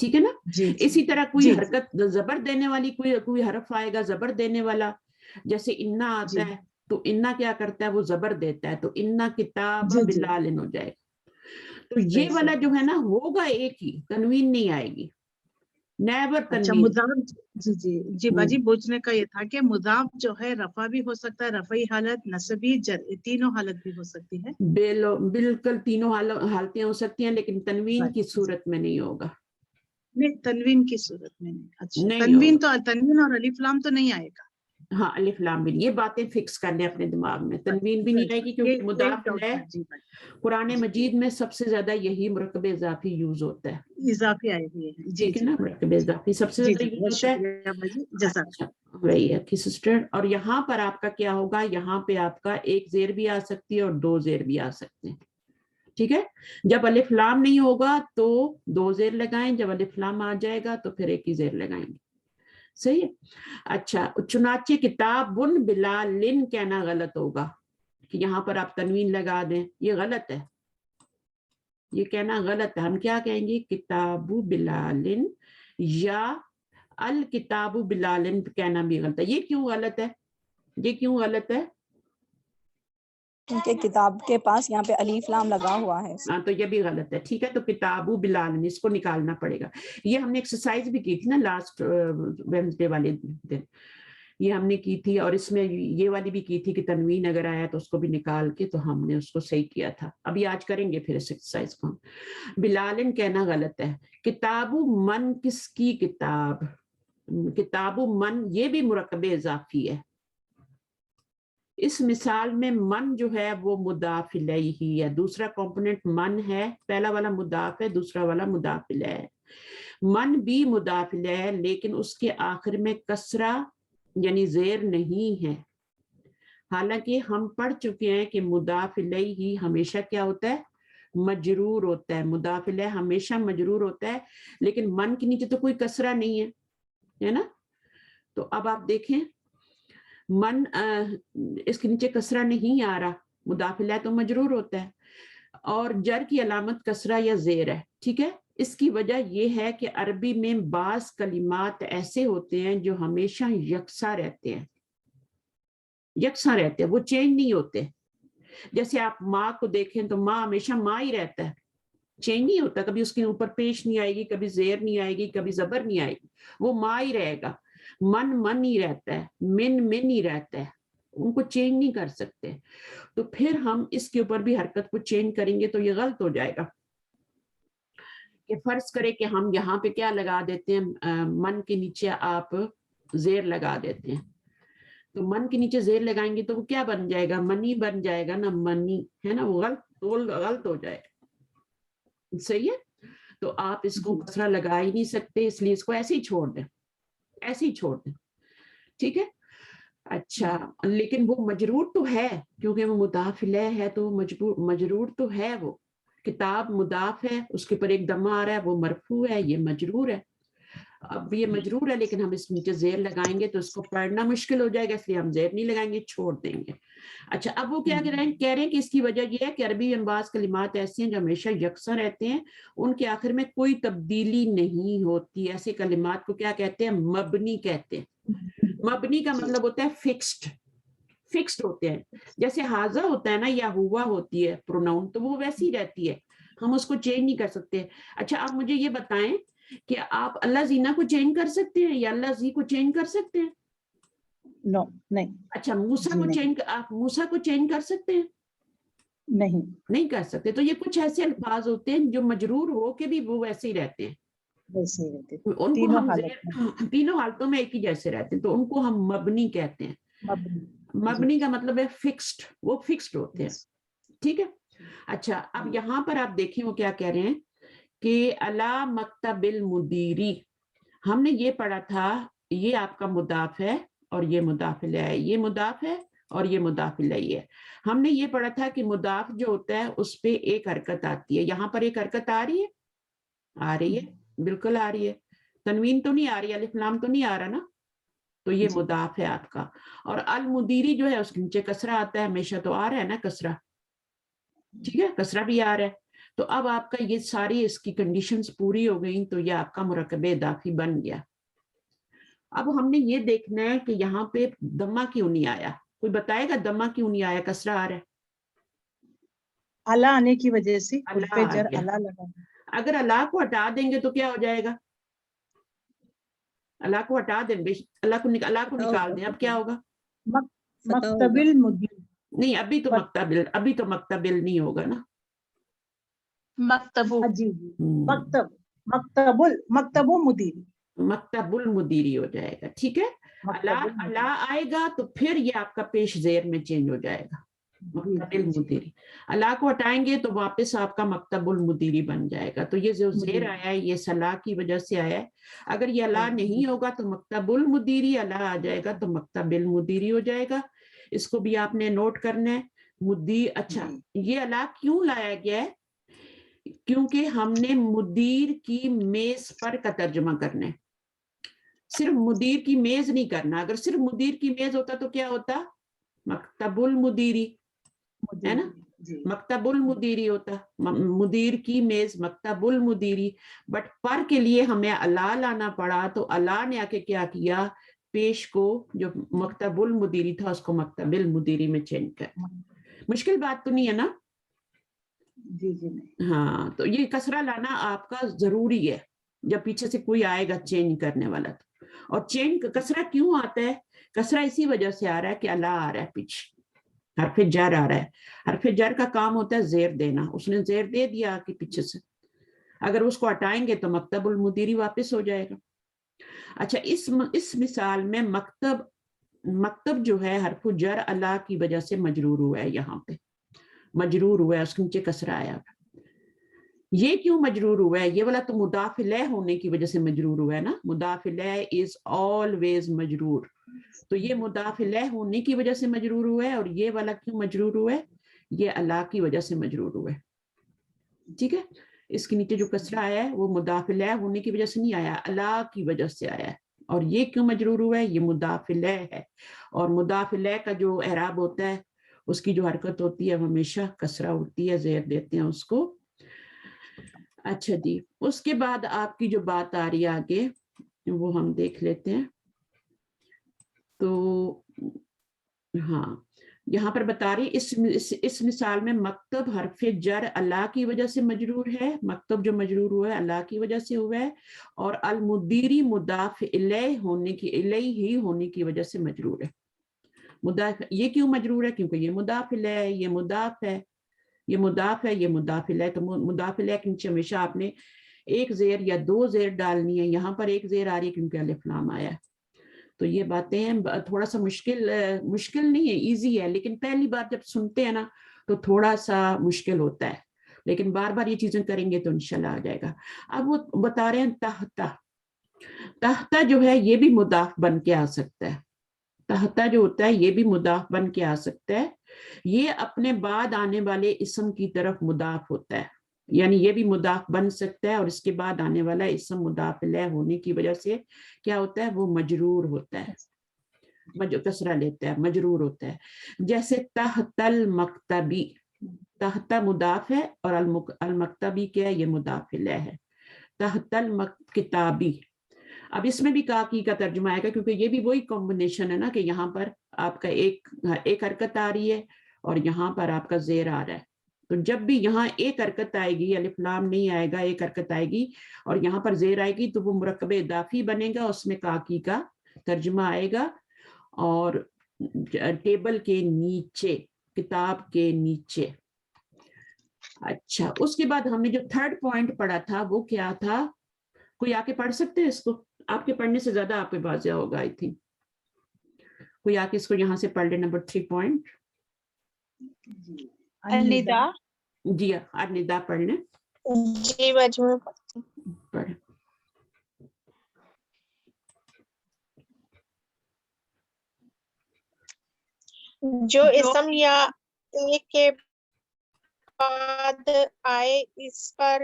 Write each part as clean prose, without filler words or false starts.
ٹھیک ہے نا. اسی طرح کوئی جی حرکت زبر دینے والی کوئی حرف آئے گا زبر دینے والا, جیسے انا آتا ہے تو انا کیا کرتا ہے, وہ زبر دیتا ہے, تو انا کتاب بلال ہو جائے گا. تو یہ والا جو ہے نا ہوگا ایک ہی, تنوین نہیں آئے گی, نیور تنوین. جی جی جی باجی پوچھنے کا یہ تھا کہ مضاف جو ہے رفع بھی ہو سکتا ہے, رفعی حالت, نصبی, تینوں حالت بھی ہو سکتی ہے. بالکل تینوں حالتیں ہو سکتی ہیں, لیکن تنوین کی صورت میں نہیں ہوگا. نہیں, تنوین کی صورت میں نہیں. اچھا, نہیں ہوگا. تنوین اور الف لام تو نہیں آئے گا. ہاں الف لام بھی, یہ باتیں فکس کر لیں اپنے دماغ میں. تنوین بھی نہیں آئے گی کیونکہ مضاف ہے. قرآن مجید میں سب سے زیادہ یہی مرکب اضافی یوز ہوتا ہے, اضافی آئے ہوئے ہیں. ٹھیک ہے نا, مرکب اضافی سب سے زیادہ یوز ہوتا ہے. اچھا وہی ہے سسٹر. اور یہاں پر آپ کا کیا ہوگا, یہاں پہ آپ کا ایک زیر بھی آ سکتی ہے اور دو زیر بھی آ سکتے ہیں. ٹھیک ہے, جب الف لام نہیں ہوگا تو دو زیر لگائیں, جب الف لام آ جائے گا تو پھر ایک ہی زیر لگائیں گے. صحیح ہے. اچھا, چنانچہ کتاب بلال کہنا غلط ہوگا, کہ یہاں پر آپ تنوین لگا دیں, یہ غلط ہے, یہ کہنا غلط ہے. ہم کیا کہیں گے, کتاب بلال, یا الکتاب بلال کہنا بھی غلط ہے. یہ کیوں غلط ہے, یہ کیوں غلط ہے؟ کیونکہ کتاب کے پاس یہاں پہ الف لام لگا ہوا ہے. ہاں تو یہ بھی غلط ہے. ٹھیک ہے, تو کتاب بلال اس کو نکالنا پڑے گا. یہ ہم نے ایکسرسائز بھی کی تھی نا لاسٹ ویڈنسڈے والے دن, یہ ہم نے کی تھی, اور اس میں یہ والی بھی کی تھی کہ تنوین اگر آیا تو اس کو بھی نکال کے, تو ہم نے اس کو صحیح کیا تھا. ابھی آج کریں گے پھر اس ایکسرسائز کو. بلال کہنا غلط ہے. کتاب من کس کی کتاب, کتاب من یہ بھی مرکب اضافی ہے. اس مثال میں من جو ہے وہ مضاف الیہ ہے, دوسرا کمپوننٹ من ہے, پہلا والا مضاف ہے, دوسرا والا مضاف الیہ ہے. من بھی مضاف الیہ ہے, لیکن اس کے آخر میں کسرہ یعنی زیر نہیں ہے. حالانکہ ہم پڑھ چکے ہیں کہ مضاف الیہ ہمیشہ کیا ہوتا ہے, مجرور ہوتا ہے. مضاف الیہ ہمیشہ مجرور ہوتا ہے, لیکن من کے نیچے تو کوئی کسرہ نہیں ہے نا. تو اب آپ دیکھیں, من اس کے نیچے کسرہ نہیں آ رہا, مضاف الیہ تو مجرور ہوتا ہے, اور جر کی علامت کسرہ یا زیر ہے. ٹھیک ہے, اس کی وجہ یہ ہے کہ عربی میں بعض کلمات ایسے ہوتے ہیں جو ہمیشہ یکساں رہتے ہیں, یکساں رہتے ہیں, وہ چینج نہیں ہوتے. جیسے آپ ماں کو دیکھیں تو ماں ہمیشہ ماں ہی رہتا ہے, چینج نہیں ہوتا. کبھی اس کے اوپر پیش نہیں آئے گی, کبھی زیر نہیں آئے گی, کبھی زبر نہیں آئے گی, وہ ماں ہی رہے گا. من ہی رہتا ہے, من ہی رہتا ہے, ان کو چینج نہیں کر سکتے. تو پھر ہم اس کے اوپر بھی حرکت کو چینج کریں گے تو یہ غلط ہو جائے گا. کہ فرض کرے کہ ہم یہاں پہ کیا لگا دیتے ہیں, من کے نیچے آپ زیر لگا دیتے ہیں, تو من کے نیچے زیر لگائیں گے تو وہ کیا بن جائے گا, منی بن جائے گا نا, منی ہے نا, وہ غلط ہو جائے گا. صحیح ہے. تو آپ اس کو کسرہ لگا ہی نہیں سکتے, اس لیے اس کو ایسے ہی چھوڑ دیں, ایسے ہی چھوڑ دیں. ٹھیک ہے. اچھا, لیکن وہ مجرور تو ہے, کیونکہ وہ مضاف الیہ ہے تو مجرور تو ہے. وہ کتاب مضاف ہے, اس کے اوپر ایک دمہ آ رہا ہے, وہ مرفوع ہے, یہ مجرور ہے. اب یہ مجرور ہے, لیکن ہم اس نیچے زیر لگائیں گے تو اس کو پڑھنا مشکل ہو جائے گا, اس لیے ہم زیر نہیں لگائیں گے, چھوڑ دیں گے. اچھا, اب وہ کیا کہہ رہے ہیں کہ اس کی وجہ یہ ہے کہ عربی میں بعض کلمات ایسی ہیں جو ہمیشہ یکساں رہتے ہیں, ان کے آخر میں کوئی تبدیلی نہیں ہوتی. ایسے کلمات کو کیا کہتے ہیں, مبنی کہتے ہیں. مبنی کا مطلب ہوتا ہے فکسڈ ہوتے ہیں. جیسے حاضہ ہوتا ہے نا, یا ہوا ہوتی ہے پروناؤن, تو وہ ویسی رہتی ہے, ہم اس کو چینج نہیں کر سکتے. اچھا, آپ مجھے یہ بتائیں کہ آپ اللہ زینا کو چینج کر سکتے ہیں یا اللہ زی کو چینج کر سکتے ہیں؟ نو, نہیں. اچھا, موسیٰ کو چینج, آپ موسیٰ کو چینج کر سکتے ہیں؟ نہیں کر سکتے. تو یہ کچھ ایسے الفاظ ہوتے ہیں جو مجرور ہو کے بھی وہ ویسے ہی رہتے ہیں, ان کو ہم تینوں حالتوں میں ایک ہی جیسے رہتے ہیں, تو ان کو ہم مبنی کہتے ہیں. مبنی کا مطلب ہے فکسڈ, وہ فکسڈ ہوتے ہیں. ٹھیک ہے. اچھا, اب یہاں پر آپ دیکھیں وہ کیا کہہ رہے ہیں کہ علی مکتب المدیری, ہم نے یہ پڑھا تھا, یہ آپ کا مضاف ہے اور یہ مضاف الیہ ہے, یہ مضاف ہے اور یہ مضاف الیہ ہے. ہم نے یہ پڑھا تھا کہ مضاف جو ہوتا ہے اس پہ ایک حرکت آتی ہے. یہاں پر ایک حرکت آ رہی ہے, آ رہی ہے, بالکل آ رہی ہے. تنوین تو نہیں آ رہی, الف لام تو نہیں آ رہا نا, تو یہ مضاف ہے آپ کا. اور المدیری جو ہے اس کے نیچے کسرہ آتا ہے, ہمیشہ تو آ رہا ہے نا کسرہ. ٹھیک ہے, کسرہ بھی آ رہا ہے, تو اب آپ کا یہ ساری اس کی کنڈیشنز پوری ہو گئی تو یہ آپ کا مرکب اضافی بن گیا. اب ہم نے یہ دیکھنا ہے کہ یہاں پہ دمہ کیوں نہیں آیا. کوئی بتائے گا دمہ کیوں نہیں آیا, کسرہ آ رہا ہے؟ الا آنے کی وجہ سے اللہ حرف آ جر گیا. الا لگا. اگر اللہ کو ہٹا دیں گے تو کیا ہو جائے گا؟ اللہ کو ہٹا دیں گے, اللہ کو نکال دیں, اب کیا ہوگا؟ مکتبل مدیر. نہیں, ابھی تو مکتبل نہیں ہوگا نا. مکتبو. جی جی, مکتب مدیر, مکتب المدیری ہو جائے گا. ٹھیک ہے, اللہ آئے گا تو پھر یہ آپ کا پیش زیر میں چینج ہو جائے گا, مکتب المدیری. اللہ کو ہٹائیں گے تو واپس آپ کا مکتب المدیری بن جائے گا. تو یہ جو زیر آیا ہے یہ صلاح کی وجہ سے آیا ہے. اگر یہ اللہ نہیں ہوگا تو مکتب المدیری, اللہ آ جائے گا تو مکتب المدیری ہو جائے گا. اس کو بھی آپ نے نوٹ کرنا ہے. اچھا, یہ اللہ کیوں لایا گیا ہے؟ کیونکہ ہم نے مدیر کی میز پر کا ترجمہ کرنا ہے, صرف مدیر کی میز نہیں کرنا. اگر صرف مدیر کی میز ہوتا تو کیا ہوتا؟ مکتب المدیری, ہے نا, مکتب المدیری ہوتا, مدیر کی میز مکتب المدیری. بٹ پر کے لیے ہمیں اللہ لانا پڑا, تو اللہ نے آ کے کیا کیا, پیش کو جو مکتب المدیری تھا اس کو مکتب المدیری میں چینج کر. مشکل بات تو نہیں ہے نا؟ جی جی نہیں. ہاں, تو یہ کسرہ لانا آپ کا ضروری ہے جب پیچھے سے کوئی آئے گا چینج کرنے والا. اور چینج کسرہ کیوں آتا ہے؟ کسرہ اسی وجہ سے آ رہا ہے کہ اللہ آ رہا ہے پیچھے, حرف جر آ رہا ہے. حرف جر کا کام ہوتا ہے زیر دینا, اس نے زیر دے دیا کہ پیچھے سے, اگر اس کو ہٹائیں گے تو مکتب المدیری واپس ہو جائے گا. اچھا, اس مثال میں مکتب جو ہے حرف جر اللہ کی وجہ سے مجرور ہوا ہے, یہاں پہ مجرور ہوا ہے, اس کے نیچے کسرہ آیا. یہ کیوں مجرور ہوا ہے؟ یہ والا تو مضاف الیہ ہونے کی وجہ سے مجرور ہوا ہے نا. مضاف الیہ از آلویز مجرور, تو یہ مضاف الیہ ہونے کی وجہ سے مجرور ہوا ہے. اور یہ والا کیوں مجرور ہوا ہے؟ یہ اللہ کی وجہ سے مجرور ہوا ہے. ٹھیک ہے, اس کے نیچے جو کسرہ آیا ہے وہ مضاف الیہ ہونے کی وجہ سے نہیں آیا, اللہ کی وجہ سے آیا ہے. اور یہ کیوں مجرور ہوا ہے؟ یہ مضاف الیہ ہے, اور مضاف الیہ کا جو اعراب ہوتا ہے اس کی جو حرکت ہوتی ہے ہمیشہ کسرہ ہوتی ہے, زیر دیتے ہیں اس کو. اچھا جی, اس کے بعد آپ کی جو بات آ رہی ہے آگے وہ ہم دیکھ لیتے ہیں. تو ہاں, یہاں پر بتا رہی اس مثال میں مکتب حرف جر اللہ کی وجہ سے مجرور ہے, مکتب جو مجرور ہوا ہے اللہ کی وجہ سے ہوا ہے. اور المدیری مضاف الیہ ہونے کی وجہ سے مجرور ہے. یہ کیوں مجرور ہے؟ کیونکہ یہ مضاف الیہ ہے, یہ مضاف ہے, یہ مضاف ہے, یہ مضاف الیہ. تو مضاف الیہ کے نیچے ہمیشہ آپ نے ایک زیر یا دو زیر ڈالنی ہے. یہاں پر ایک زیر آ رہی ہے کیونکہ الف لام آیا ہے. تو یہ باتیں تھوڑا سا مشکل نہیں ہے, ایزی ہے, لیکن پہلی بار جب سنتے ہیں نا تو تھوڑا سا مشکل ہوتا ہے, لیکن بار بار یہ چیزیں کریں گے تو انشاءاللہ آ جائے گا. اب وہ بتا رہے ہیں تحتہ جو ہے یہ بھی مضاف بن کے آ سکتا ہے. تحتہ جو ہوتا ہے یہ بھی مضاف بن کے آ سکتا ہے. یہ اپنے بعد آنے والے اسم کی طرف مضاف ہوتا ہے, یعنی یہ بھی مضاف بن سکتا ہے. اور اس کے بعد آنے والا اسم مضاف الیہ ہونے کی وجہ سے کیا ہوتا ہے؟ وہ مجرور ہوتا ہے, کسرہ لیتا ہے, مجرور ہوتا ہے. جیسے تحت المکتبی, تحت مضاف ہے اور المکتبی کیا ہے؟ یہ مضاف الیہ ہے. تحت الکتابی, اب اس میں بھی کاکی کا ترجمہ آئے گا کیونکہ یہ بھی وہی کمبینیشن ہے نا کہ یہاں پر آپ کا ایک حرکت آ رہی ہے اور یہاں پر آپ کا زیر آ رہا ہے. تو جب بھی یہاں ایک حرکت آئے گی, الف لام نہیں آئے گا, ایک حرکت آئے گی اور یہاں پر زیر آئے گی تو وہ مرکب اضافی بنے گا, اس میں کاکی کا ترجمہ آئے گا. اور ٹیبل کے نیچے, کتاب کے نیچے. اچھا, اس کے بعد ہم نے جو تھرڈ پوائنٹ پڑھا تھا وہ کیا تھا؟ کوئی آ کے پڑھ سکتے ہیں اس کو؟ آپ کے پڑھنے سے زیادہ آپ پہ واضح ہوگا آئی تھنک. کوئی آ کے اس کو یہاں سے پڑھ لے, نمبر 3 پوائنٹ. الندا. جی الندا پڑھ لیں. جی مجموع پڑھ. جو اسم یا ایک کے بعد آئے اس پر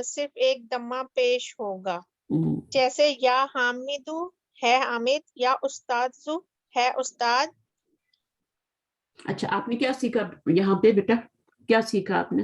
صرف ایک دمہ پیش ہوگا, جیسے یا حامدو ہے حامد, یا استاذو ہے استاد. اچھا, آپ نے کیا سیکھا یہاں پہ بیٹا؟ کیا سیکھا آپ نے؟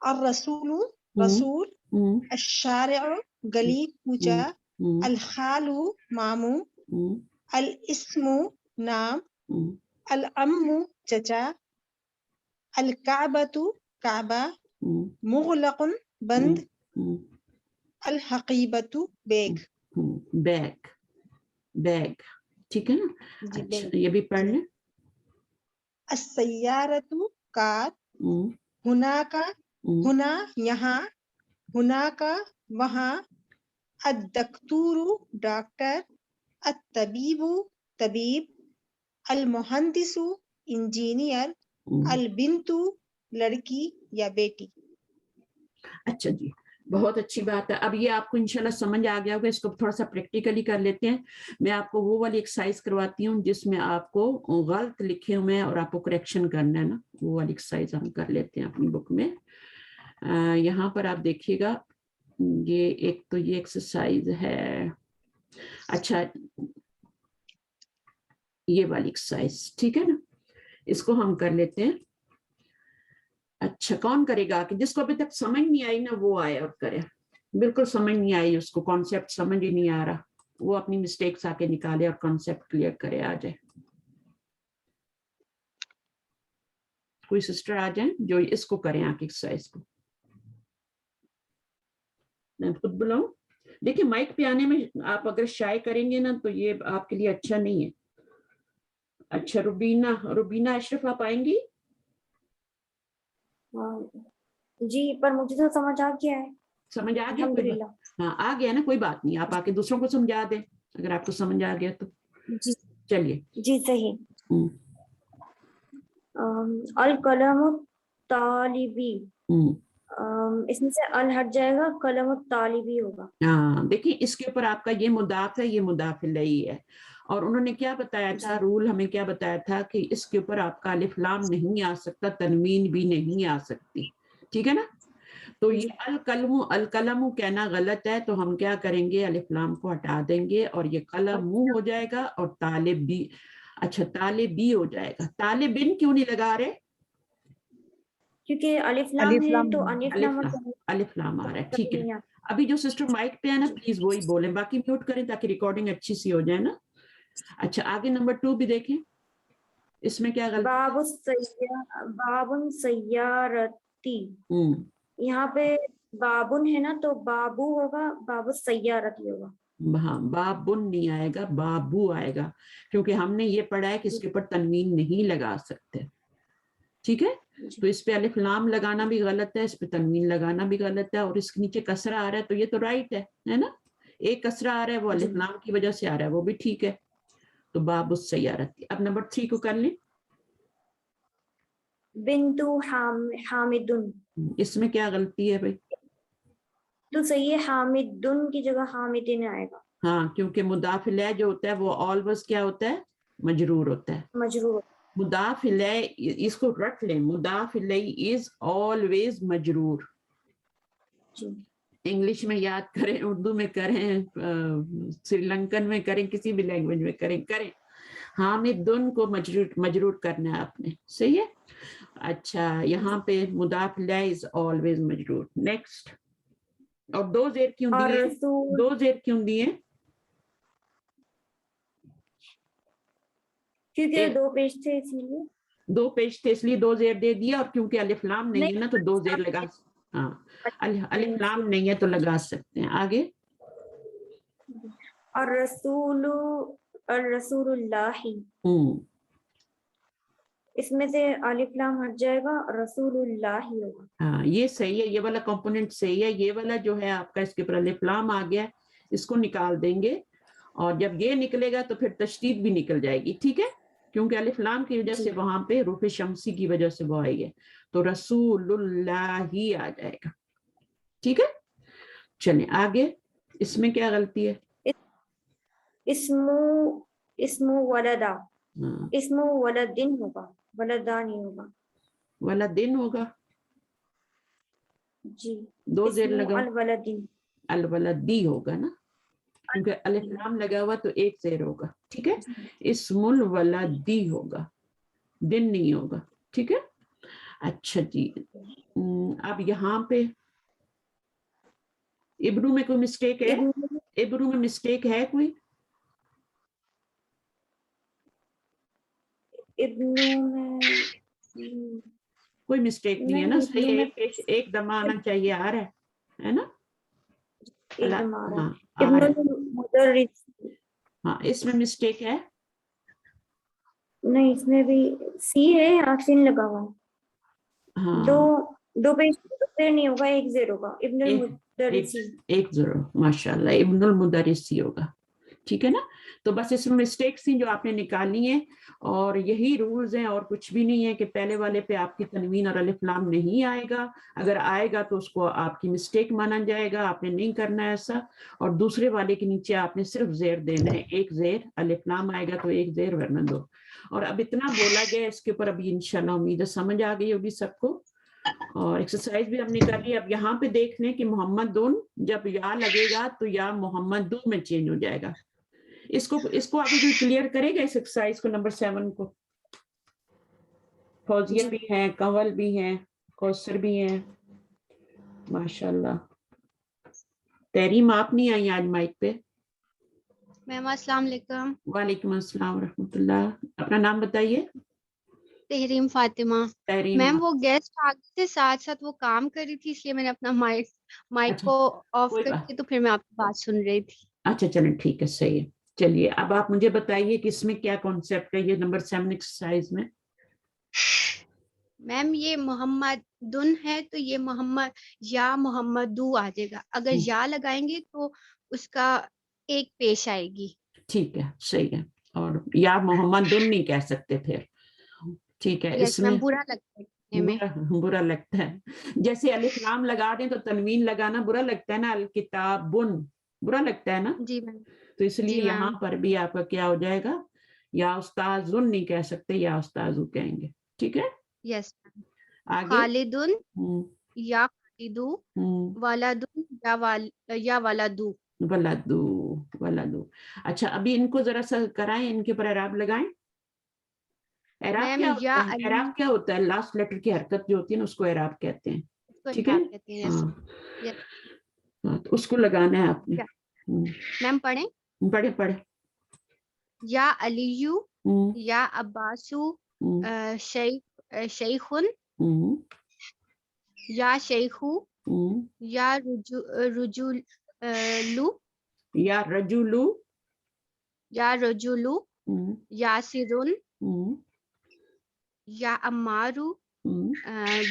الرسول رسول, الشارع گلی کوچا, الخال ماموں, الاسم نام, العم چچا, الکعبۃ کعبہ, مغلق بند, الحقیبۃ بیگ. بیگ بیگ ٹھیک ہے نا. اچھا یہ بھی پڑھ لیں. السیارۃ کار, ہنا کا ہنا یہاں, ہنا کا وہاں, الدکتور ڈاکٹر, الطبیب طبیب, المہندس انجینئر, البنت لڑکی یا بیٹی. اچھا جی بہت اچھی بات ہے. اب یہ آپ کو انشاءاللہ سمجھ آ گیا ہوگا. اس کو تھوڑا سا پریکٹیکلی کر لیتے ہیں. میں آپ کو وہ والی ایکسرسائز کرواتی ہوں جس میں آپ کو غلط لکھے ہوئے ہیں اور آپ کو کریکشن کرنا ہے نا. وہ والی ایکسرسائز ہم کر لیتے ہیں اپنی بک میں. یہاں پر آپ دیکھیے گا یہ ایک تو یہ ایکسرسائز ہے. اچھا یہ والی ایکسرسائز ٹھیک ہے نا, اس کو ہم کر لیتے ہیں. اچھا کون کرے گا کہ جس کو ابھی تک سمجھ نہیں آئی نا وہ آئے اور کرے. بالکل سمجھ نہیں آئی, اس کو کانسیپٹ سمجھ ہی نہیں آ رہا, وہ اپنی مسٹیکس آ کے نکالے اور کانسیپٹ کلیئر کرے. آ جائے کوئی سسٹر آ جائیں جو اس کو کریں, آ کے ایکسرسائز کو. میں خود بلاؤں. دیکھیں مائک پہ آنے میں آپ اگر شائع کریں گے نا تو یہ آپ کے لیے اچھا نہیں ہے. اچھا روبینہ اشرف آپ آئیں گی؟ جی پر مجھے تو سمجھ آ گیا ہے. سمجھ آ گیا؟ ہاں آ گیا نا, کوئی بات نہیں. آپ آ کے دوسروں کو سمجھا دیں اگر آپ کو سمجھ آ گیا تو. جی چلیے جی صحیح. القلم طالبی, اس میں سے ال ہٹ جائے گا, قلم طالبی ہوگا. ہاں دیکھیں اس کے اوپر آپ کا یہ مضاف ہے, یہ مضاف الیہ ہے. اور انہوں نے کیا بتایا تھا, رول ہمیں کیا بتایا تھا کہ اس کے اوپر آپ کا الف لام نہیں آ سکتا, تنوین بھی نہیں آ سکتی. ٹھیک ہے نا. تو یہ القلم کہنا غلط ہے, تو ہم کیا کریں گے, الف لام کو ہٹا دیں گے اور یہ قلم ہو جائے گا اور طالب بھی. اچھا طالبی ہو جائے گا. طالبن کیوں نہیں لگا رہے؟ کیونکہ الف لام ہے تو الف لام آ رہا ہے. ٹھیک ہے. ابھی جو سسٹر مائک پہ ہے نا پلیز وہی بولیں, باقی میوٹ کریں تاکہ ریکارڈنگ اچھی سی ہو جائے نا. اچھا آگے نمبر 2 بھی دیکھیں, اس میں کیا غلط. باب سیارتی, یہاں پہ بابن ہے نا تو بابو ہوگا, باب سیارتی ہوگا. ہاں بابن نہیں آئے گا, بابو آئے گا, کیونکہ ہم نے یہ پڑھا ہے کہ اس کے اوپر تنوین نہیں لگا سکتے. ٹھیک ہے. تو اس پہ الف لام لگانا بھی غلط ہے, اس پہ تنوین لگانا بھی غلط ہے, اور اس کے نیچے کسرہ آ رہا ہے تو یہ تو رائٹ ہے نا. ایک کسرہ آ رہا ہے وہ الف لام کی وجہ سے آ رہا ہے, وہ بھی ٹھیک ہے. تو باب السیارتی. اب نمبر 3 کو کر لیں. بنتو حامدن, اس میں کیا غلطی ہے بھائی؟ تو صحیح ہے, حامدن کی جگہ حامدن آئے گا. ہاں کیونکہ مضاف الیہ جو ہوتا ہے وہ آلویز کیا ہوتا ہے, مجرور ہوتا ہے. مجرور. مضاف الیہ اس کو رکھ لیں, مضاف الیہ از آلویز مجرور. انگلش میں یاد کریں, اردو میں کریں, سری لنکن میں کریں, کسی بھی لینگویج میں کریں. حامدن کو مجرور کرنا ہے آپ نے. صحیح ہے. اچھا یہاں پہ مضاف الیہ از آلویز مجرور. نیکسٹ. اور 2 زیر کیوں دیے؟ 2 زیر کیوں دیے؟ کیونکہ 2 پیج تھے اس لیے. 2 پیج تھے اس لیے 2 زیر دے دیا, اور کیونکہ الف لام نہیں ہے نا تو 2 زیر لگا. ہاں الف لام نہیں ہے تو لگا سکتے ہیں. آگے. الرسول اللہ, اس میں سے الف لام ہٹ جائے گا, رسول اللہ ہوگا. ہاں یہ صحیح ہے, یہ والا کمپوننٹ صحیح ہے. یہ والا جو ہے آپ کا اس کے اوپر الف لام آ گیا, اس کو نکال دیں گے, اور جب یہ نکلے گا تو پھر تشدید بھی نکل جائے گی. ٹھیک ہے. کیونکہ الف لام کی وجہ سے وہاں پہ حروف شمسی کی وجہ سے وہ آئی ہے, تو رسول اللہ ہی آ جائے گا. ٹھیک ہے. چلیں آگے. اس میں کیا غلطی ہے؟ اسم ولدا, اسم ولدن ہوگا, ولدانی ہوگا. ولدن ہوگا. جی 2 زیر لگا. الولدین, الولدی ہوگا نا, کیونکہ الف لام لگا ہوا تو 1 زیر ہوگا. ٹھیک ہے. اسم الولدی ہوگا, دن نہیں ہوگا. ٹھیک ہے. اچھا جی اب یہاں پہ ابرو میں کوئی مسٹیک ہے؟ ابرو میں مسٹیک ہے کوئی؟ ابنو میں کوئی مسٹیک نہیں ہے نا؟ صحیح ہے، ایک دم آنا چاہیے، آ رہا ہے نا؟ ایک دم آ رہا ہاں ہے. آ رہا ہے. ابن المدرس، ہاں اس میں مسٹیک ہے؟ نہیں اس میں بھی سی ہے، آسین لگا ہوا ہے. ہاں دو پیج پہ نہیں ہوگا، ایک زیرو کا. ابن المدرسی، ایک ضرور، ماشاء اللہ ابن المدرسی ہوگا. ٹھیک ہے نا؟ تو بس اس میں مسٹیکس تھیں جو آپ نے نکالنی ہیں، اور یہی رولز ہیں اور کچھ بھی نہیں ہے کہ پہلے والے پہ آپ کی تنوین اور الف لام نہیں آئے گا. اگر آئے گا تو اس کو آپ کی مسٹیک مانا جائے گا، آپ نے نہیں کرنا ہے ایسا. اور دوسرے والے کے نیچے آپ نے صرف زیر دینا ہے، ایک زیر، الف لام آئے گا تو ایک زیر ورنہ دو. اور اب اتنا بولا گیا اس کے اوپر، ابھی انشاءاللہ امید ہے سمجھ آ گئی ہوگی سب کو. اور ایکسرسائز بھی ہم نے کر لی. اب یہاں پہ دیکھ لیں کہ محمد دون جب یا لگے گا تو یا محمد دو میں چینج ہو جائے گا. اس کو ابھی کوئی کلیئر کرے گا اس ایکسرسائز کو، نمبر 7 کو؟ فوزیہ بھی ہیں، کنول بھی ہیں، کوثر بھی ہیں، ماشاءاللہ. تحریم آپ نہیں آئی آج مائک پہ؟ میم السلام علیکم. وعلیکم السلام ورحمۃ اللہ. اپنا نام بتائیے. تحریم فاطمہ. تحریم. میم وہ گیسٹ آگے سے ساتھ ساتھ وہ کام کر رہی تھی، اس لیے میں نے اپنا مائک کو آف کر کے تو پھر میں آپ کی بات سن رہی تھی. اچھا چلیں ٹھیک ہے، صحیح ہے. چلیے اب آپ مجھے بتائیے کہ اس میں کیا کانسیپٹ ہے یہ نمبر 7 ایکسرسائز میں؟ میم یہ محمد دن ہے تو یہ یا محمد دو آ جائے گا. اگر یا لگائیں گے تو اس کا ایک پیش آئے گی. ٹھیک ہے، صحیح ہے. اور یا محمد دن نہیں کہہ سکتے پھر. ٹھیک ہے. اس میں برا لگتا ہے، برا لگتا ہے. جیسے الف لام لگا دیں تو تنوین لگانا برا لگتا ہے نا، الکتابن برا لگتا ہے نا. جی میم. تو اس لیے یہاں پر بھی آپ کا کیا ہو جائے گا، یا استاذن نہیں کہہ سکتے، یا استاذو کہیں گے. ٹھیک ہے. یس. آگے خالدن یا خالدو، ولدن یا ولدو. ولدو. اچھا ابھی ان کو ذرا سا کرائیں، ان کے پر اعراب لگائیں. اعراب کیا ہوتا ہے؟ لاسٹ لیٹر کی حرکت جو ہوتی ہے نا اس کو اعراب کہتے ہیں. ٹھیک ہے. تو اس کو لگانا ہے آپ نے. میم پڑھے. یا علیو، یا عباسو، شیخن، یا شیخو، یا رجولو، یا رجولو، یا سرن، یا امارو،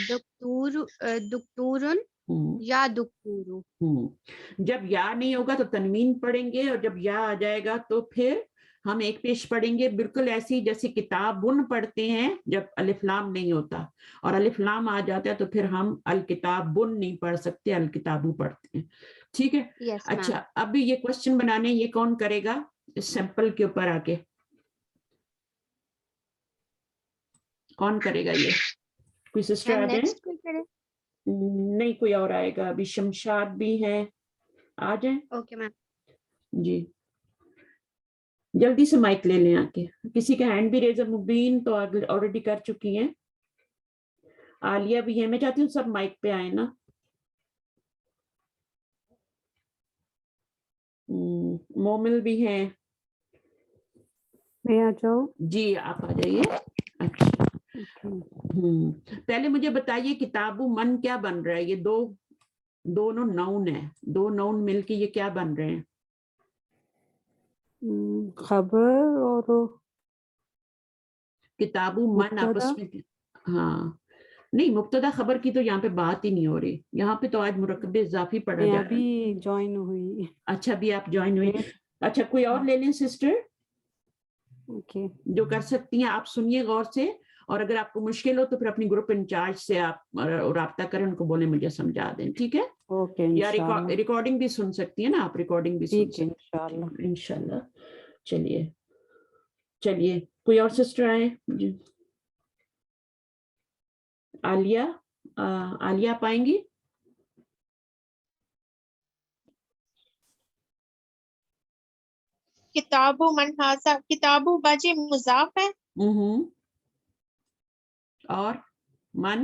دکتورن، یا دکتورو. جب یا نہیں ہوگا تو تنوین پڑھیں گے، اور جب یا آ جائے گا تو پھر ہم ایک پیش پڑھیں گے، بالکل ایسی جیسے کتابن پڑھتے ہیں جب الف لام نہیں ہوتا، اور الف لام آ جاتا ہے تو پھر ہم الکتابن نہیں پڑھ سکتے، الکتابو پڑھتے ہیں. ٹھیک ہے. اچھا اب یہ کوشچن بنانے یہ کون کرے گا اس سیمپل کے اوپر آ کے؟ کون کرے گا یہ؟ کوئی سسٹر آ جائیں؟ نہیں کوئی اور آئے گا. ابھی شمشاد بھی ہیں، آ جائیں. Okay ma'am. جی جلدی سے مائک لے لیں آ کے. کسی کا ہینڈ بھی ریزر، مبین تو آلریڈی کر چکی ہیں، عالیہ بھی ہے. میں چاہتی ہوں سب مائک پہ آئے نا. مومل بھی ہیں. میں آ جاؤں؟ جی آپ آ جائیے. اچھا پہلے مجھے بتائیے کتابو من کیا بن رہا ہے؟ یہ دونوں ناؤن ہیں، دو ناؤن مل کے یہ کیا بن رہے ہیں؟ خبر اور کتابو من آپس میں. ہاں نہیں، مبتدا خبر کی تو یہاں پہ بات ہی نہیں ہو رہی. یہاں پہ تو آج مرکب اضافی پڑھا جا رہا ہے. جوائن ہوئی. اچھا بھی آپ جوائن ہوئی. اچھا کوئی اور لے لیں سسٹر جو کر سکتی ہیں. آپ سنیے غور سے، اور اگر آپ کو مشکل ہو تو پھر اپنی گروپ انچارج سے آپ رابطہ کریں، ان کو بولیں مجھے سمجھا دیں. ٹھیک ہے. یا ریکارڈنگ بھی سن سکتی ہیں نا آپ، ریکارڈنگ بھی سن سکتی ہیں انشاءاللہ. چلیے کوئی اور سسٹر آئے. جی عالیہ آپ آئیں گی؟ کتابو من ہاذا، کتابو باجی مضاف ہے. اور من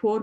4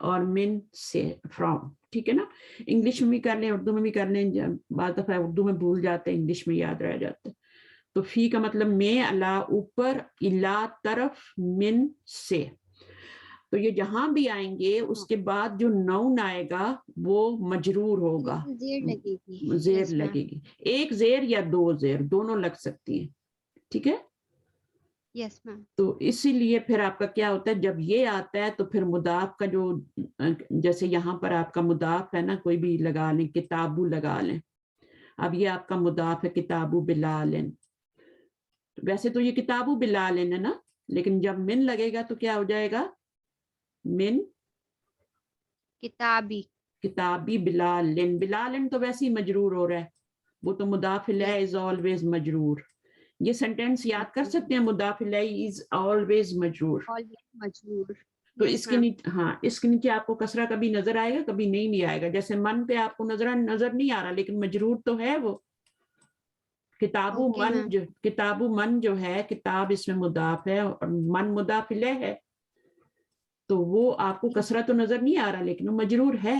اور من سے فرام. ٹھیک ہے نا, انگلش میں بھی کر لیں, اردو میں بھی کر لیں, بعض دفعہ اردو میں بھول جاتے ہیں, انگلش میں یاد رہ جاتا ہے. تو فی کا مطلب میں, الا اوپر, الا طرف, من سے. تو یہ جہاں بھی آئیں گے اس کے بعد جو نون آئے گا وہ مجرور ہوگا, زیر لگے گی. زیر لگے گی, ایک زیر یا دو زیر دونوں لگ سکتی ہیں. ٹھیک ہے, یس میم. تو اسی لیے پھر آپ کا کیا ہوتا ہے, جب یہ آتا ہے تو پھر مضاف کا جو, جیسے یہاں پر آپ کا مضاف ہے نا, کوئی بھی لگا لیں, کتابو لگا لیں. اب یہ آپ کا مضاف ہے کتابو بلال. ویسے تو یہ کتابو بلال ہے نا, لیکن جب من لگے گا تو کیا ہو جائے گا, من کتابی. کتابی بلال. بلال تو ویسے ہی مجرور ہو رہا ہے, وہ تو مضاف الیہ از آلویز مجرور. یہ سینٹینس یاد کر سکتے ہیں, مضاف الیہ از آلویز مجرور. مجرور. تو اس کے نیچے, ہاں اس کے نیچے آپ کو کسرہ کبھی نظر آئے گا, کبھی نہیں بھی آئے گا. جیسے من پہ آپ کو نظر نہیں آ رہا, لیکن مجرور تو ہے وہ. کتابو من, کتابو من جو ہے, کتاب اس میں مضاف ہے اور من مضاف الیہ ہے, تو وہ آپ کو کسرہ تو نظر نہیں آ رہا, لیکن وہ مجرور ہے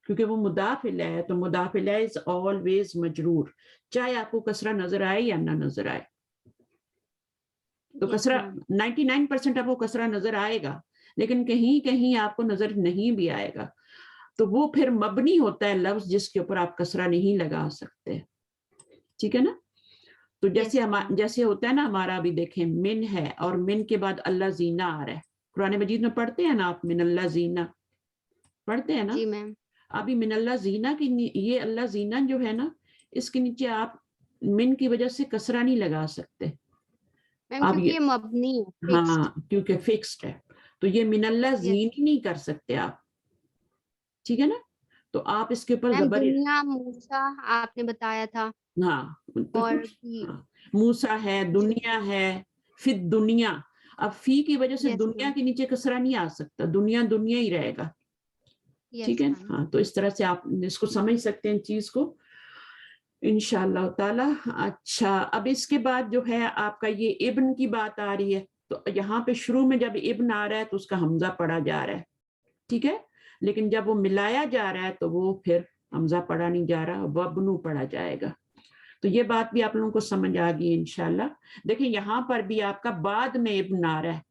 کیونکہ وہ مضاف الیہ ہے. تو مضاف الیہ از آلویز مجرور, چاہے آپ کو کسرہ نظر آئے یا نہ نظر آئے. تو کسرہ 99% آپ کو کسرہ نظر آئے گا, لیکن کہیں کہیں آپ کو نظر نہیں بھی آئے گا. تو وہ پھر مبنی ہوتا ہے لفظ جس کے اوپر آپ کسرہ نہیں لگا سکتے. ٹھیک ہے نا. تو جیسے ہوتا ہے نا ہمارا, بھی دیکھیں من ہے اور من کے بعد اللہ زینہ آ رہا ہے. قرآن مجید میں پڑھتے ہیں نا آپ, من اللہ زینہ پڑھتے ہیں نا. جی میم. ابھی من اللہ زینہ کی, یہ اللہ زینہ جو ہے نا, اس کے نیچے آپ من کی وجہ سے کسرہ نہیں لگا سکتے. اب یہ مبنی ہے, ہاں کیونکہ فکسڈ ہے, تو یہ من اللہ زینی نہیں کر سکتے آپ. ٹھیک ہے نا. تو آپ اس کے اوپر زبر, دنیا موسیٰ آپ نے بتایا تھا. ہاں اور موسیٰ ہے, دنیا ہے, فی دنیا. اب فی کی وجہ سے دنیا کے نیچے کسرہ نہیں آ سکتا, دنیا دنیا ہی رہے گا. ٹھیک ہے, ہاں تو اس طرح سے آپ اس کو سمجھ سکتے ہیں چیز کو انشاءاللہ تعالی. اچھا, اب اس کے بعد جو ہے آپ کا یہ ابن کی بات آ رہی ہے. تو یہاں پہ شروع میں جب ابن آ رہا ہے تو اس کا حمزہ پڑھا جا رہا ہے. ٹھیک ہے, لیکن جب وہ ملایا جا رہا ہے تو وہ پھر حمزہ پڑھا نہیں جا رہا, وبنو پڑھا جائے گا. تو یہ بات بھی آپ لوگوں کو سمجھ آ گئی انشاءاللہ. دیکھیں یہاں پر بھی آپ کا بعد میں ابن آ رہا ہے,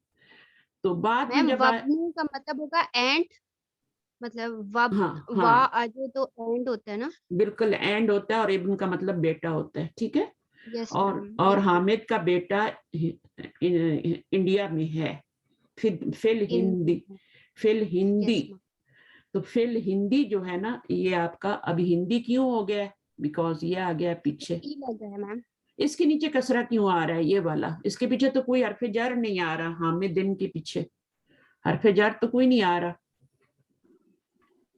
تو بعد میں جب وبنو کا مطلب ہوگا اینڈ, مطلب وا آجے تو اینڈ ہوتا ہے نا. بالکل اینڈ ہوتا ہے, اور ابن کا مطلب بیٹا ہوتا ہے. ٹھیک ہے, اور حامد کا بیٹا انڈیا میں ہے, فل ہندی, فل ہندی. تو فل ہندی جو ہے نا, یہ آپ کا ابھی ہندی کیوں ہو گیا, بیکاز یہ آ گیا پیچھے. اس کے نیچے کسرہ کیوں آ رہا ہے یہ والا, اس کے پیچھے تو کوئی حرف جر نہیں آ رہا. حامد دن کے پیچھے حرف جر تو کوئی نہیں آ رہا,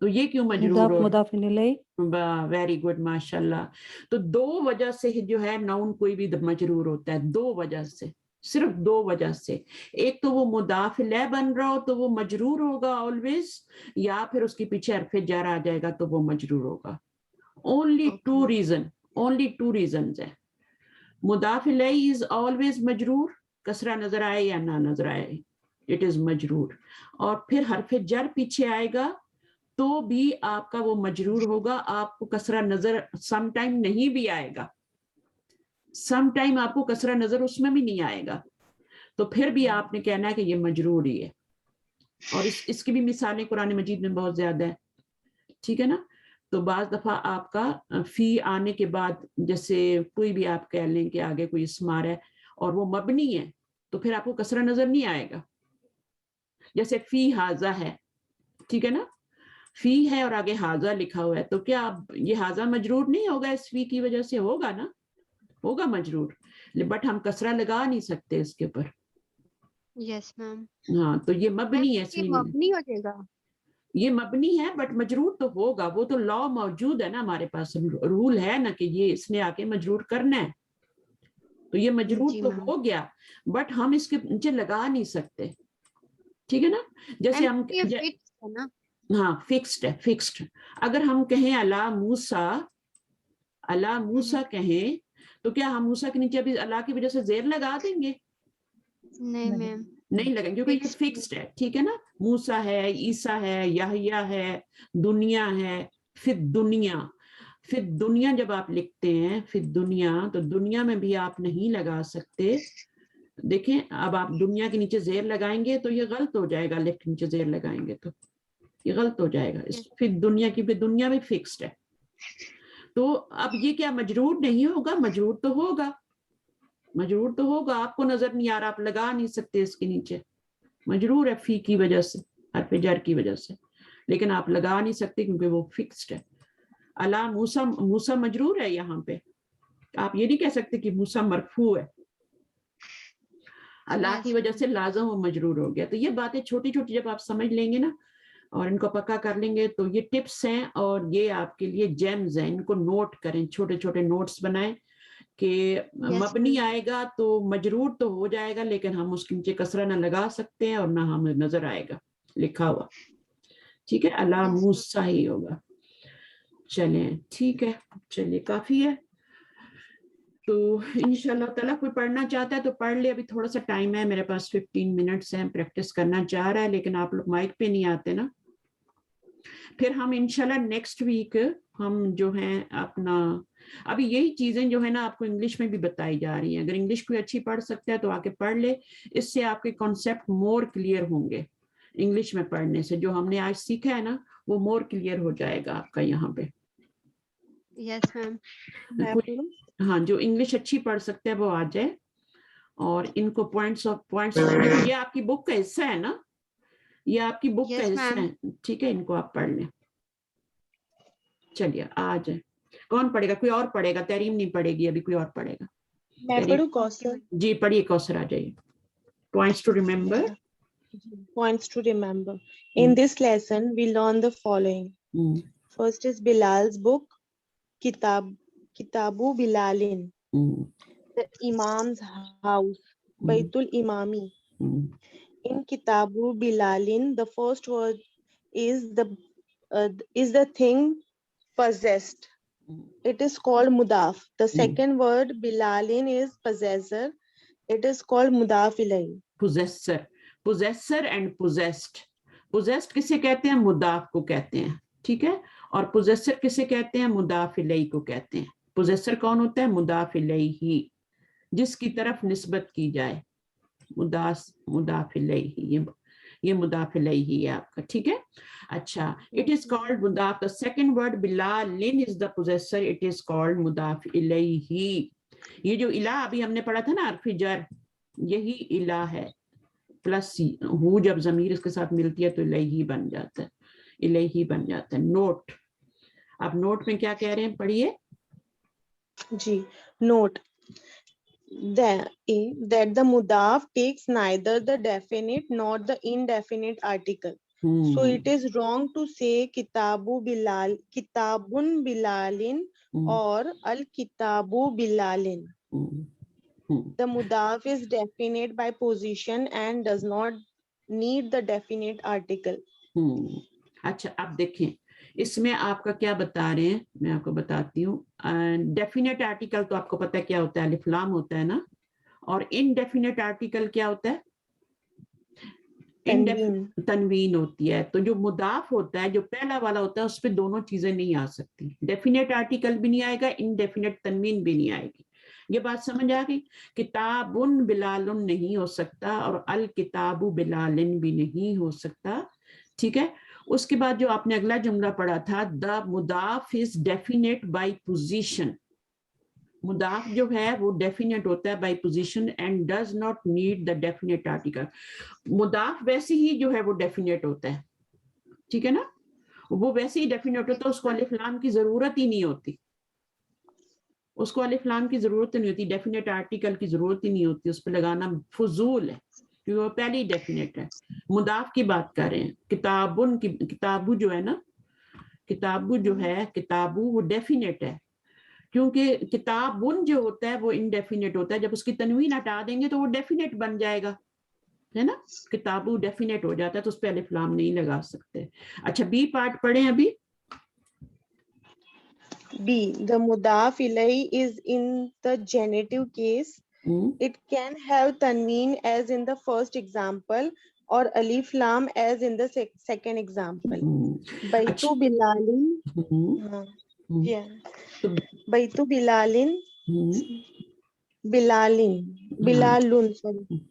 تو یہ کیوں مجرور ہو؟ مضاف الیہ. ویری گڈ, ماشاء اللہ. تو دو وجہ سے جو ہے نون کوئی بھی مجرور ہوتا ہے, دو وجہ سے, صرف دو وجہ سے. ایک تو وہ مضاف الیہ بن رہا ہو تو وہ مجرور ہوگا آلویز, یا پھر اس کے پیچھے حرف جر آ جائے گا تو وہ مجرور ہوگا. only two reasons ہے. مضاف الیہ is always مجرور, کسرہ نظر آئے یا نہ نظر آئے, it is مجرور. اور پھر حرف جر پیچھے آئے گا تو بھی آپ کا وہ مجرور ہوگا. آپ کو کسرہ نظر سم ٹائم نہیں بھی آئے گا, سم ٹائم آپ کو کسرہ نظر اس میں بھی نہیں آئے گا, تو پھر بھی آپ نے کہنا ہے کہ یہ مجرور ہی ہے. اور اس کی بھی مثالیں قرآن مجید میں بہت زیادہ ہیں. ٹھیک ہے نا. تو بعض دفعہ آپ کا فی آنے کے بعد, جیسے کوئی بھی آپ کہہ لیں کہ آگے کوئی اسم آ رہا ہے اور وہ مبنی ہے, تو پھر آپ کو کسرہ نظر نہیں آئے گا. جیسے فی حاضہ ہے, ٹھیک ہے نا, فی ہے اور آگے حاضہ لکھا ہوا ہے, تو کیا یہ حاضہ مجرور نہیں ہوگا؟ اس فی کی وجہ سے ہوگا نا, ہوگا مجرور, بٹ ہم کسرہ لگا نہیں سکتے اس کے اوپر. یس میم. ہاں, تو یہ مبنی ہے, اس لیے مبنی ہو جائے گا. یہ مبنی ہے بٹ مجرور تو ہوگا. وہ تو لا موجود ہے نا ہمارے پاس, رول ہے نا کہ یہ اس نے آ کے مجرور کرنا ہے, تو یہ مجرور تو ہو گیا, بٹ ہم اس کے نیچے لگا نہیں سکتے. ٹھیک ہے نا. جیسے ہم ہاں فکسڈ ہے, فکسڈ. اگر ہم کہیں علی موسیٰ, علی موسیٰ کہیں, تو کیا ہم موسیٰ کے نیچے ابھی اللہ کی وجہ سے زیر لگا دیں گے؟ نہیں میم. نہیں لگیں کیونکہ یہ فکسڈ ہے, ٹھیک ہے نا. موسیٰ ہے, عیسیٰ ہے, یحییٰ ہے, دنیا ہے, فی دنیا. فی دنیا جب آپ لکھتے ہیں فی دنیا تو دنیا میں بھی آپ نہیں لگا سکتے. دیکھیں اب آپ دنیا کے نیچے زیر لگائیں گے تو یہ غلط ہو جائے گا, لفٹ نیچے زیر لگائیں گے تو یہ غلط ہو جائے گا. اس فی دنیا کی بھی دنیا بھی فکسڈ ہے. تو اب یہ کیا مجرور نہیں ہوگا؟ مجرور تو ہوگا, مجرور تو ہوگا. آپ کو نظر نہیں آ رہا, آپ لگا نہیں سکتے اس کے نیچے, مجرور ہے فی کی وجہ سے, حرف جر کی وجہ سے, لیکن آپ لگا نہیں سکتے کیونکہ وہ فکسڈ ہے. الا موسیٰ, موسیٰ مجرور ہے یہاں پہ, آپ یہ نہیں کہہ سکتے کہ موسیٰ مرفوع ہے. اللہ کی وجہ سے لازم و مجرور ہو گیا. تو یہ باتیں چھوٹی چھوٹی جب آپ سمجھ لیں گے نا اور ان کو پکا کر لیں گے تو یہ ٹپس ہیں اور یہ آپ کے لیے جیمز ہیں. ان کو نوٹ کریں, چھوٹے چھوٹے نوٹس بنائیں کہ مبنی آئے گا تو مجرور تو ہو جائے گا لیکن ہم اس کے نیچے کسرہ نہ لگا سکتے ہیں اور نہ ہمیں نظر آئے گا لکھا ہوا, ٹھیک ہے. اللہ موسیٰ ہی ہوگا. چلیں ٹھیک ہے, چلیے کافی ہے. تو انشاءاللہ تعالیٰ کوئی پڑھنا چاہتا ہے تو پڑھ لے, ابھی تھوڑا سا ٹائم ہے میرے پاس, 15 منٹس ہیں. پریکٹس کرنا چاہ رہا ہے لیکن آپ لوگ مائک پہ نہیں آتے نا. پھر ہم انشاءاللہ نیکسٹ ویک ہم جو ہیں اپنا ابھی یہی چیزیں جو ہے نا آپ کو انگلش میں بھی بتائی جا رہی ہیں. اگر انگلش کوئی اچھی پڑھ سکتا ہے تو آ کے پڑھ لے, اس سے آپ کے کانسیپٹ مور کلیئر ہوں گے. انگلش میں پڑھنے سے جو ہم نے آج سیکھا ہے نا وہ مور کلیئر ہو جائے گا آپ کا یہاں پہ. یس میم. ہاں جو انگلش اچھی پڑھ سکتے ہیں وہ آ جائے, اور ان کو پوائنٹس یہ آپ کی بک کا حصہ ہے نا, یہ آپ کی بک کا حصہ ہے, ٹھیک ہے. ان کو آپ پڑھ لیں. چلیے آ جائیں. کون پڑھے گا؟ کوئی اور پڑھے گا؟ تحریم نہیں پڑھے گی ابھی, کوئی اور پڑھے گا. میں پڑھوں کوثر؟ جی پڑھیے کوثر, آ جائیے. Points to remember. Points to remember. In this lesson, we learn the following. First is Bilal's book, Kitabu Bilalin. The Imam's house, Baitul Imami. In Kitabu Bilalin, the first word is the thing possessed. It is called mudaf. The second word Bilalin is possessor. It is called mudaf ilayhi. Possessor and possessed. Possessed کسے کہتے ہیں؟ مضاف کو کہتے ہیں, ٹھیک ہے. اور possessor کسے کہتے ہیں؟ مضاف الیہ کو کہتے ہیں. possessor کون ہوتا ہے؟ مضاف الیہ, جس کی طرف نسبت کی جائے. مضاف الیہ, یہ مضاف الیہ ہے آپ کا, ٹھیک ہے. اچھا, it is called مضاف. The second word Bilal is the possessor. It is called مضاف الیہ. یہ جو الہ ابھی ہم نے پڑھا تھا نا حرف جر, یہی الہ ہے. پلس ہو جب ضمیر اس کے ساتھ ملتی ہے تو الیہ بن جاتا ہے, الیہ بن جاتا ہے. نوٹ, اب نوٹ میں کیا کہہ رہے ہیں پڑھیے. جی note that the mudaf takes neither the definite nor the indefinite article. So it is wrong to say kitabun bilalin or al kitabu bilalin. The mudaf is definite by position and does not need the definite article. اچھا اب دیکھیں اس میں آپ کا کیا بتا رہے ہیں, میں آپ کو بتاتی ہوں. ڈیفینیٹ آرٹیکل تو آپ کو پتہ کیا ہوتا ہے, الف لام ہوتا ہے نا. اور انڈیفینیٹ آرٹیکل کیا ہوتا ہے؟ تنوین ہوتی ہے. تو جو مضاف ہوتا ہے, جو پہلا والا ہوتا ہے, اس پہ دونوں چیزیں نہیں آ سکتی. ڈیفینیٹ آرٹیکل بھی نہیں آئے گا, انڈیفینیٹ تنوین بھی نہیں آئے گی. یہ بات سمجھ آ گئی؟ کتابن بلالن نہیں ہو سکتا اور الکتاب بلالن بھی نہیں ہو سکتا, ٹھیک ہے. اس کے بعد جو آپ نے اگلا جملہ پڑھا تھا, دا مضاف از ڈیفینیٹ بائی پوزیشن. مضاف جو ہے وہ ڈیفینیٹ ہوتا ہے by position and does not need the definite article. مضاف ویسے ہی جو ہے وہ ڈیفینیٹ ہوتا ہے, ٹھیک ہے نا, وہ ویسے ہی ڈیفینیٹ ہوتا ہے, اس کو الف لام کی ضرورت ہی نہیں ہوتی, اس کو الف لام کی ضرورت نہیں ہوتی, ڈیفینیٹ آرٹیکل کی ضرورت ہی نہیں ہوتی, اس پہ لگانا فضول ہے کیونکہ وہ پہلے ہی ڈیفینیٹ ہے. مضاف کی بات کر رہے ہیں. کتابن کی, کتابو جو ہے نا, کتابو جو ہے, کتابو وہ ڈیفینیٹ ہے, کیونکہ کتابن جو ہوتا ہے وہ انڈیفینیٹ ہوتا ہے. جب اس کی تنوین ہٹا دیں گے تو وہ ڈیفینیٹ بن جائے گا, ہے نا. کتابو ڈیفینیٹ ہو جاتا ہے تو اس پہ الف لام نہیں لگا سکتے. اچھا بی پارٹ پڑھیں ابھی. B. The mudaf ilayhi is in the genitive case it can have tanween as in the first example or alif lam as in the second example. Baitu Bilalin, yeah. Baitu Bilalin, Bilalun, sorry.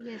yes.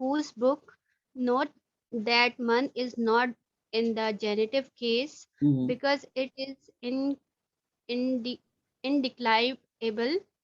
whose book. Note that man is not in the genitive case because it is indeclinable.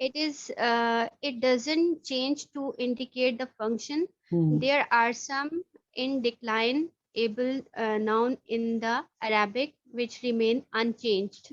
It doesn't change to indicate the function. There are some indeclinable noun in the Arabic which remain unchanged.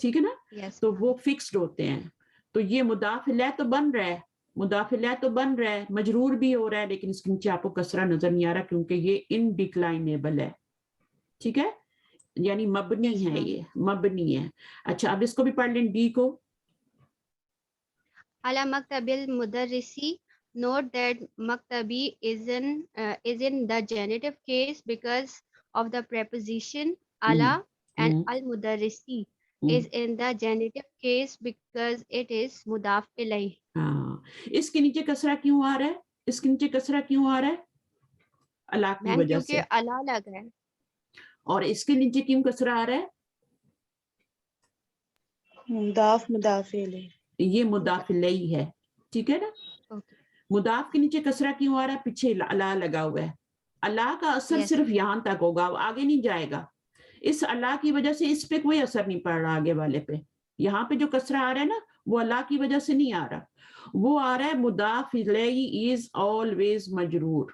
ٹھیک ہے نا, Yes. تو وہ fixed ہوتے ہیں. تو یہ مضاف الیہ تو بن رہا ہے, مضاف الیہ تو بن رہا ہے, مجرور بھی ہو رہا ہے, لیکن اس کے نیچے آپ کو کسرہ نظر نہیں آ رہا کیونکہ یہ انڈیکلائنیبل ہے. ٹھیک ہے, یعنی مبنی Yes, ہے, ma'am. یہ مبنی ہے. اچھا اب اس کو بھی پڑھ لیں ڈی کو. Ala maktabil mudarrisi. Note that maktabi is in the genitive case because of the preposition ala, and al mudarrisi is in the genitive case because it is mudaf ilayh. ہاں, اس کے نیچے کسرہ کیوں آ رہا ہے, اس کے نیچے کسرہ کیوں آ رہا ہے؟ اللہ کی میم وجہ سے. کیونکہ اللہ لگ ہے. اور اس کے نیچے کیوں کسرہ آ رہا ہے؟ مضاف مضاف الیہ. یہ مضاف الیہ ہے. ٹھیک ہے نا, Okay. مضاف کے نیچے کسرہ کیوں آ رہا ہے؟ پیچھے اللہ لگا ہوا ہے. اللہ کا اثر Yes. صرف یہاں تک ہوگا, آگے نہیں جائے گا. اس اللہ کی وجہ سے اس پہ کوئی اثر نہیں پڑ رہا آگے والے پہ. یہاں پہ جو کسرہ آ رہا ہے نا وہ اللہ کی وجہ سے نہیں آ رہا, وہ آ رہا ہے مضاف الیہ از آلویز مجرور,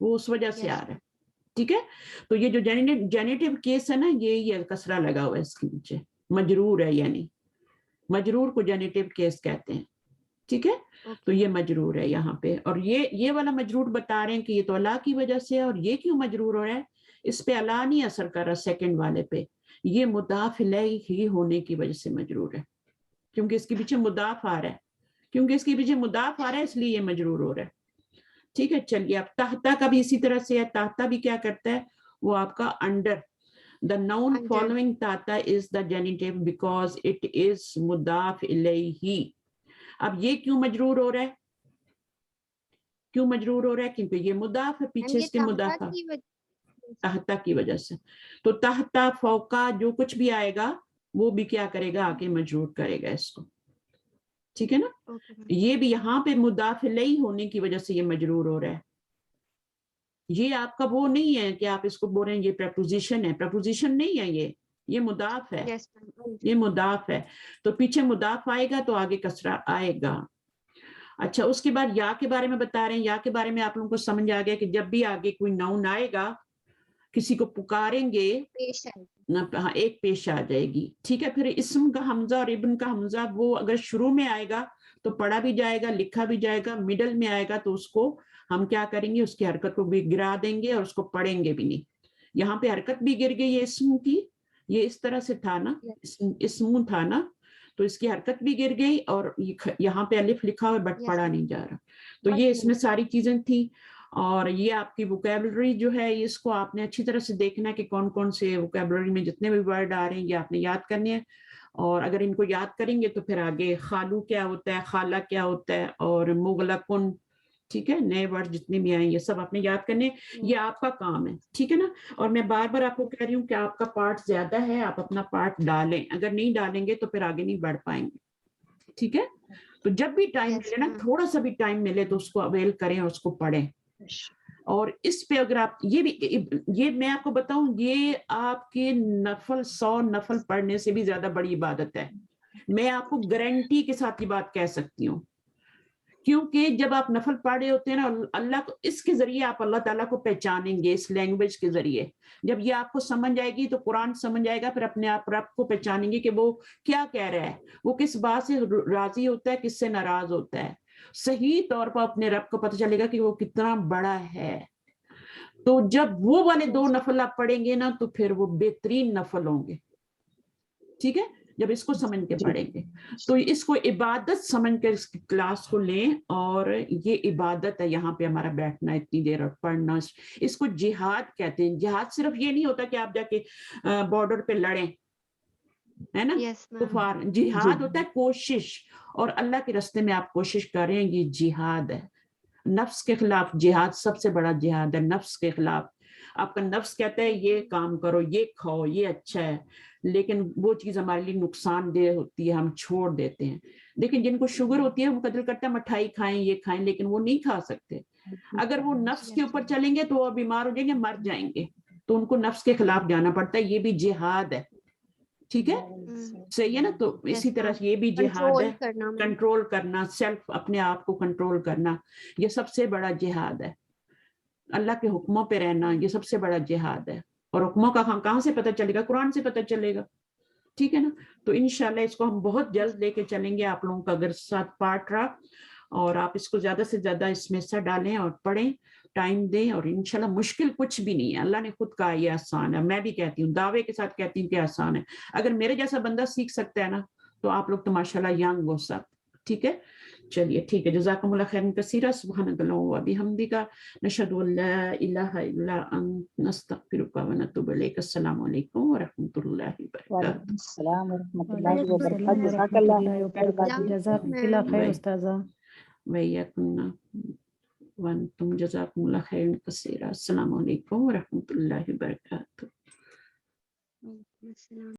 وہ اس وجہ سے آ رہا ہے. ٹھیک ہے, تو یہ جو جینیٹیو کیس ہے نا, یہ کسرہ لگا ہوا ہے اس کے نیچے, مجرور ہے, یعنی مجرور کو جینیٹیو کیس کہتے ہیں. ٹھیک ہے, تو یہ مجرور ہے یہاں پہ, اور یہ والا مجرور بتا رہے ہیں کہ یہ تو اللہ کی وجہ سے ہے. اور یہ کیوں مجرور ہو رہا ہے؟ اس پہ اللہ نہیں اثر کر رہا سیکنڈ والے پہ, یہ مضاف الیہ ہی ہونے کی وجہ سے مجرور ہے, کیونکہ اس کے پیچھے مضاف آ رہا ہے, کیونکہ اس کے پیچھے مضاف آ رہا ہے اس لیے یہ مجرور ہو رہا ہے. ٹھیک ہے, چلیے اب تحتا کا بھی اسی طرح سے ہے. تحتا بھی کیا کرتا ہے, وہ آپ کا under. The noun following tata is the genitive because it is مضاف الیہ. اب یہ کیوں مجرور ہو رہا ہے؟ کیوں مجرور ہو رہا ہے؟ کیونکہ یہ مضاف ہے, پیچھے اس کے مضاف تحتا کی وجہ سے. تو تحتا فوقا جو کچھ بھی آئے گا وہ بھی کیا کرے گا, آگے مجرور کرے گا اس کو. ٹھیک ہے نا, یہ بھی یہاں پہ مضاف الیہ ہونے کی وجہ سے یہ مجرور ہو رہا ہے. یہ آپ کا وہ نہیں ہے کہ آپ اس کو بول رہے ہیں یہ پریپوزیشن ہے, پریپوزیشن نہیں ہے, یہ مضاف ہے, یہ مضاف ہے. تو پیچھے مضاف آئے گا تو آگے کسرہ آئے گا. اچھا اس کے بعد یا کے بارے میں بتا رہے ہیں. یا کے بارے میں آپ لوگوں کو سمجھ آ گیا کہ جب بھی آگے کوئی ناؤن آئے گا, کسی کو پکاریں گے, ہاں ایک پیش آ جائے گی. ٹھیک ہے, پھر اسم کا حمزہ اور ابن کا حمزہ وہ اگر شروع میں آئے گا تو پڑھا بھی جائے گا, لکھا بھی جائے گا. مڈل میں آئے گا تو اس کو ہم کیا کریں گے, اس کی حرکت کو بھی گرا دیں گے اور اس کو پڑھیں گے بھی نہیں. یہاں پہ حرکت بھی گر گئی ہے اسم کی, یہ اس طرح سے تھا نا, اسم تھا نا, تو اس کی حرکت بھی گر گئی اور یہاں پہ الف لکھا ہوا بٹ پڑھا نہیں جا رہا. تو یہ اس میں ساری چیزیں تھی. اور یہ آپ کی ووکیبلری جو ہے اس کو آپ نے اچھی طرح سے دیکھنا ہے کہ کون کون سے ووکیبلری میں جتنے بھی ورڈ آ رہے ہیں یہ آپ نے یاد کرنے ہیں. اور اگر ان کو یاد کریں گے تو پھر آگے خالو کیا ہوتا ہے, خالہ کیا ہوتا ہے, اور مغلقن, ٹھیک ہے, نئے ورڈ جتنے بھی آئیں یہ سب آپ نے یاد کرنے, یہ آپ کا کام ہے. ٹھیک ہے نا, اور میں بار بار آپ کو کہہ رہی ہوں کہ آپ کا پارٹ زیادہ ہے, آپ اپنا پارٹ ڈالیں, اگر نہیں ڈالیں گے تو پھر آگے نہیں بڑھ پائیں گے. ٹھیک ہے, تو جب بھی ٹائم ملے نا, تھوڑا سا بھی ٹائم ملے تو اس کو اویل کریں اور اس کو پڑھیں. اور اس پہ اگر آپ یہ میں آپ کو بتاؤں, یہ آپ کے نفل 100 نفل پڑھنے سے بھی زیادہ بڑی عبادت ہے. میں آپ کو گارنٹی کے ساتھ یہ بات کہہ سکتی ہوں, کیونکہ جب آپ نفل پڑھ رہے ہوتے ہیں نا, اللہ کو اس کے ذریعے آپ اللہ تعالیٰ کو پہچانیں گے, اس لینگویج کے ذریعے. جب یہ آپ کو سمجھ آئے گی تو قرآن سمجھ آئے گا, پھر اپنے آپ رب کو پہچانیں گے کہ وہ کیا کہہ رہا ہے, وہ کس بات سے راضی ہوتا ہے, کس سے ناراض ہوتا ہے. صحیح طور پر اپنے رب کو پتہ چلے گا کہ وہ کتنا بڑا ہے. تو جب وہ والے 2 نفل آپ پڑھیں گے نا تو پھر وہ بہترین نفل ہوں گے. ٹھیک ہے, جب اس کو سمجھ کے پڑھیں گے تو اس کو عبادت سمجھ کر اس کی کلاس کو لیں. اور یہ عبادت ہے یہاں پہ ہمارا بیٹھنا اتنی دیر اور پڑھنا. اس کو جہاد کہتے ہیں. جہاد صرف یہ نہیں ہوتا کہ آپ جا کے بارڈر پہ لڑیں, ہے نا, کفار. جہاد ہوتا ہے کوشش, اور اللہ کے راستے میں آپ کوشش کریں, یہ جہاد ہے. نفس کے خلاف جہاد سب سے بڑا جہاد ہے. نفس کے خلاف آپ کا نفس کہتا ہے یہ کام کرو, یہ کھاؤ, یہ اچھا ہے, لیکن وہ چیز ہمارے لیے نقصان دہ ہوتی ہے, ہم چھوڑ دیتے ہیں. لیکن جن کو شوگر ہوتی ہے وہ قدر کرتا ہے مٹھائی کھائیں, یہ کھائیں, لیکن وہ نہیں کھا سکتے. اگر وہ نفس کے اوپر چلیں گے تو وہ بیمار ہو جائیں گے, مر جائیں گے. تو ان کو نفس کے خلاف جانا پڑتا ہے, یہ بھی جہاد ہے. ٹھیک ہے, صحیح ہے نا. تو اسی طرح یہ بھی جہاد ہے, کنٹرول کرنا, سیلف اپنے آپ کو کنٹرول کرنا, یہ سب سے بڑا جہاد ہے. اللہ کے حکموں پہ رہنا, یہ سب سے بڑا جہاد ہے. اور حکموں کا کہاں سے پتہ چلے گا؟ قرآن سے پتہ چلے گا. ٹھیک ہے نا. تو انشاءاللہ اس کو ہم بہت جلد لے کے چلیں گے آپ لوگوں کا اگر ساتھ پارٹ رہا, اور آپ اس کو زیادہ سے زیادہ اس میں حصہ ڈالیں اور پڑھیں, ٹائم دیں, اور انشاءاللہ مشکل کچھ بھی نہیں ہے. اللہ نے خود کہا یہ آسان ہے, میں بھی کہتی ہوں, دعوے کے ساتھ کہتی ہوں کہ آسان ہے. اگر میرے جیسا بندہ سیکھ سکتا ہے نا تو آپ لوگ تو ماشاءاللہ ینگ ہو سب. ٹھیک ہے, چلیے ٹھیک ہے. جزاکم اللہ خیرا کثیرا. سبحانک اللہم و بحمدک, نشہد ان لا الہ الا انت, نستغفرک و نتوب الیک. السلام علیکم و رحمۃ اللہ وبرکاتہ. وعلیکم السلام ورحمۃ اللہ وعلیکم وبرکاتہ. السلام جزاک ورحمۃ اللہ اللہ خیر وبرکاتہ. باجی. جزاک جزاک اللہ خیر استاذہ. ویاکم وانتم جزاکم اللہ خیرا کثیرا. السلام علیکم و رحمۃ اللہ وبرکاتہ. السلام.